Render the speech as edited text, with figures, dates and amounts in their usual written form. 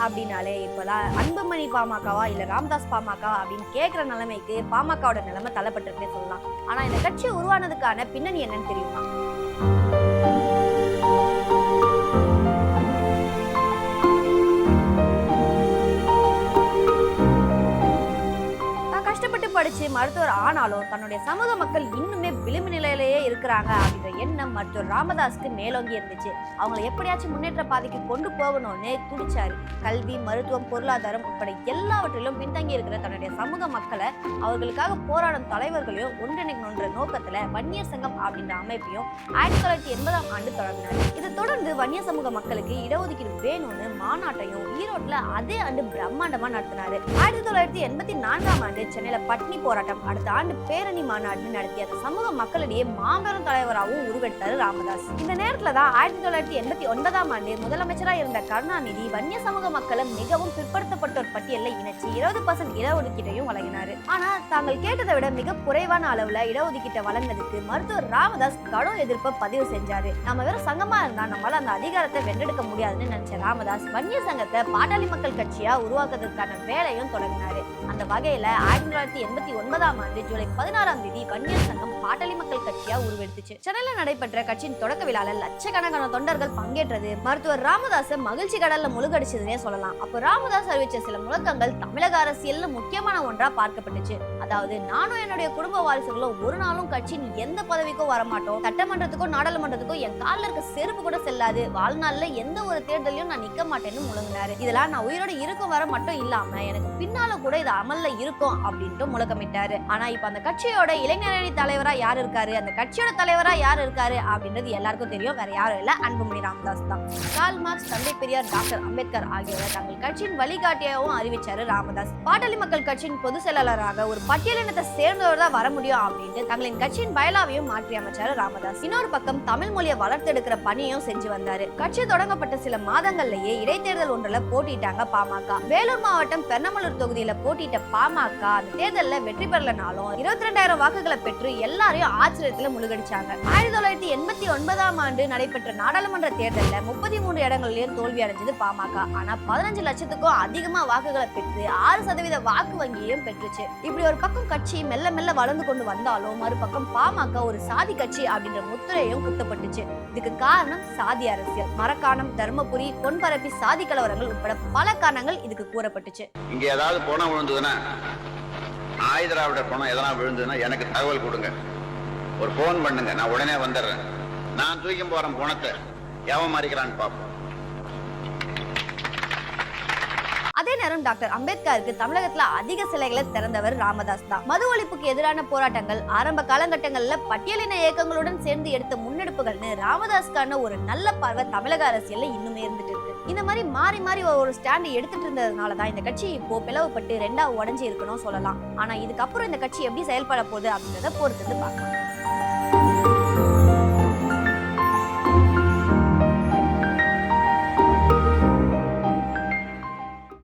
அப்படின்னாலே இப்போதான் அன்புமணி பாமகவா இல்ல ராமதாஸ் பாமகவா அப்படின்னு கேட்கிற நிலைமைக்கு பாமகவோட நிலைமை தள்ளப்பட்டிருக்குன்னே சொல்லலாம். ஆனா இந்த கட்சி உருவானதுக்கான பின்னணி என்னன்னு தெரியுமா? படிச்சு மருத்துவர் ஆனாலும் தன்னுடைய சமூக மக்கள் இன்னுமே விளிம்பு நிலையிலேயே இருக்கிறாங்க அப்படின்ற எண்ணம் மருத்துவர் ராமதாஸ்க்கு மேலோங்கி இருந்துச்சு. அவங்களை எப்படியாச்சும் முன்னேற்ற பாதைக்கு கொண்டு போகணும்னு துடிச்சாரு. கல்வி, மருத்துவம், பொருளாதாரம் உட்பட எல்லாவற்றிலும் பின்தங்கி இருக்கிற தன்னுடைய சமூக மக்களை அவர்களுக்காக போராடும் தலைவர்களையும் ஒன்றிணைக்கணுன்ற நோக்கத்துல வன்னியர் சங்கம் அப்படின்ற அமைப்பையும் 1980ஆம் ஆண்டு தொடங்கினார். இதை தொடர்ந்து வன்னிய சமூக மக்களுக்கு இடஒதுக்கீடு வேணும்னு மாநாட்டையும் ஈரோட்ல அதே ஆண்டு பிரம்மாண்டமா நடத்தினாரு. 1984ஆம் ஆண்டு சென்னையில பட்னி போராட்டம், அடுத்த ஆண்டு பேரணி மாநாடு நடத்திய சமூக மக்களிடையே மாபெரும் தலைவராகவும் உருவெடுத்தாரு ராமதாஸ். இந்த நேரத்துல தான் 1989ஆம் ஆண்டு முதலமைச்சரா இருந்த கருணாநிதி வன்னிய சமூக மக்களை மிகவும் பிற்படுத்தப்பட்டோர் பட்டியலில் இணைச்சு 20% இடஒதுக்கீட்டையும் வழங்கினாரு. ஆனா தாங்கள் கேட்டதை விட மிக குறைவான அளவுல இடஒதுக்கீட்டை வழங்கினதுக்கு மருத்துவர் ராமதாஸ் கடும் எதிர்ப்பை பதிவு செஞ்சாரு. நம்ம வெறும் சங்கமா இருந்தா நம்மளால அந்த அதிகாரத்தை வென்றெடுக்க முடியாதுன்னு நினைச்ச ராமதாஸ் வன்னிய சங்கத்தை பாட்டாளி மக்கள் கட்சியா உருவாக்குவதற்கான வேலையும் தொடங்கினாரு. அந்த வகையில 1989ஆம் ஆண்டு ஜூலை 16ஆம் தேதி வன்னியர் சங்கம் பாட்டாளி மக்கள் கட்சியா உருவெடுத்துச்சு. சென்னையில நடைபெற்ற கட்சியின் தொடக்க விழால லட்சக்கணக்கான தொண்டர்கள் பங்கேற்றது மருத்துவர் ராமதாஸை மகிழ்ச்சி கடல்ல முழுகடிச்சதுன்னே சொல்லலாம். அப்போ ராமதாஸ் அறிவிச்ச சில முழக்கங்கள் தமிழக அரசியல்ல முக்கியமான ஒன்றா பார்க்கப்பட்டுச்சு. அதாவது, நானும் என்னுடைய குடும்ப வாரிசுகளும் ஒரு நாளும் கட்சியின் எந்த பதவிக்கும் வரமாட்டோம், சட்டமன்றத்துக்கோ நாடாளுமன்றத்துக்கோ என் காலில் இருக்க செருப்பு கூட செல்லாது, வாழ்நாள்ல எந்த ஒரு தேர்தலையும் நான் நிக்க மாட்டேன்னு முழங்கினாரு. இதெல்லாம் நான் உயிரோட இருக்கும் வர மட்டும் இல்லாம எனக்கு பின்னால கூட இது அமல்ல இருக்கும் அப்படின்ட்டு முழக்கமிட்டாரு. ஆனா இப்ப அந்த கட்சியோட இளைஞரணி தலைவரா யார் இருக்காரு, அந்த கட்சியோட தலைவரா யார் இருக்காரு அப்படின்றது எல்லாருக்கும் தெரியும். வேற யாரும் இல்ல, அன்புமணி ராமதாஸ் தான். கார்ல் மார்க்ஸ், தந்தை பெரியார், டாக்டர் அம்பேத்கர் ஆகியோரை தங்கள் கட்சியின் வழிகாட்டியாகவும் அறிவிச்சாரு ராமதாஸ். பாட்டாளி மக்கள் கட்சியின் பொதுச் செயலாளராக ஒரு பட்டியலினத்தை சேர்ந்தவர் தான் வர முடியும் அப்படின்ட்டு தங்களின் கட்சியின் பயலாவையும் மாற்றி அமைச்சாரு ராமதாஸ். இன்னொரு பக்கம் தமிழ் மொழியை வளர்த்தெடுக்கிற பணியும் செஞ்சு வந்தாரு. கட்சி தொடங்கப்பட்ட சில மாதங்கள்லயே இடைத்தேர்தல் ஒன்றில் போட்டிட்டாங்க பாமக. வேலூர் மாவட்டம் பெர்னமலூர் தொகுதியில போட்டிட்ட பாமக அந்த தேர்தலில் வெற்றி பெறலனாலும் 22,000 வாக்குகளை பெற்று எல்லாரையும் ஆச்சரியத்துல முழுகடிச்சாங்க. 1989ஆம் ஆண்டு நடைபெற்ற நாடாளுமன்ற தேர்தலில் 33 இடங்களிலும் தோல்வி அடைஞ்சது பாமக. ஆனா 15 லட்சத்துக்கும் அதிகமா வாக்குகளை பெற்று 6% வாக்கு வங்கியையும் பெற்றுச்சு. இப்படி ஒரு பக்கம் கட்சி மெல்ல மெல்ல வளர்ந்து கொண்டு வந்தாலும் மறுபக்கம் பாமக ஒரு சாதி கட்சி அப்படின்ற முத்திரையும் குத்தப்பட்டுச்சு. இதுக்கு காரணம் சாதி அரசியல். மரக்காணம், தர்மபுரி, பொன்பரப்பி சாதி கலவரங்கள் உட்பட பல காரணங்கள் இதுக்கு கூறப்பட்டுச்சு. இங்க ஏதாவது பணம் விழுந்ததுன்னா, ஆயுதராவிட பணம் எதனா விழுந்ததுன்னா எனக்கு தகவல் கொடுங்க, ஒரு போன் பண்ணுங்க, நான் உடனே வந்துடுறேன். நான் தூக்கி போறேன் பணத்தை, எவன் மாறிக்கிறான்னு பார்ப்போம். அதே நேரம் டாக்டர் அம்பேத்கருக்கு தமிழகத்துல அதிக சிலைகளை திறந்தவர் ராமதாஸ் தான். மது ஒழிப்புக்கு எதிரான போராட்டங்கள், ஆரம்ப காலகட்டங்கள்ல பட்டியலின இயக்கங்களுடன் சேர்ந்து எடுத்த முன்னெடுப்புகள்னு ராமதாஸ்கான ஒரு நல்ல பார்வை தமிழக அரசியல்ல இன்னுமே இருந்துட்டு இருக்கு. இந்த மாதிரி மாறி மாறி ஒரு ஸ்டாண்ட் எடுத்துட்டு இருந்ததுனாலதான் இந்த கட்சி இப்போ பிளவுபட்டு 2ஆ உடைஞ்சு இருக்கணும் சொல்லலாம். ஆனா இதுக்கப்புறம் இந்த கட்சி எப்படி செயல்பட போகுது அப்படின்றத பொறுத்து பார்க்கலாம்.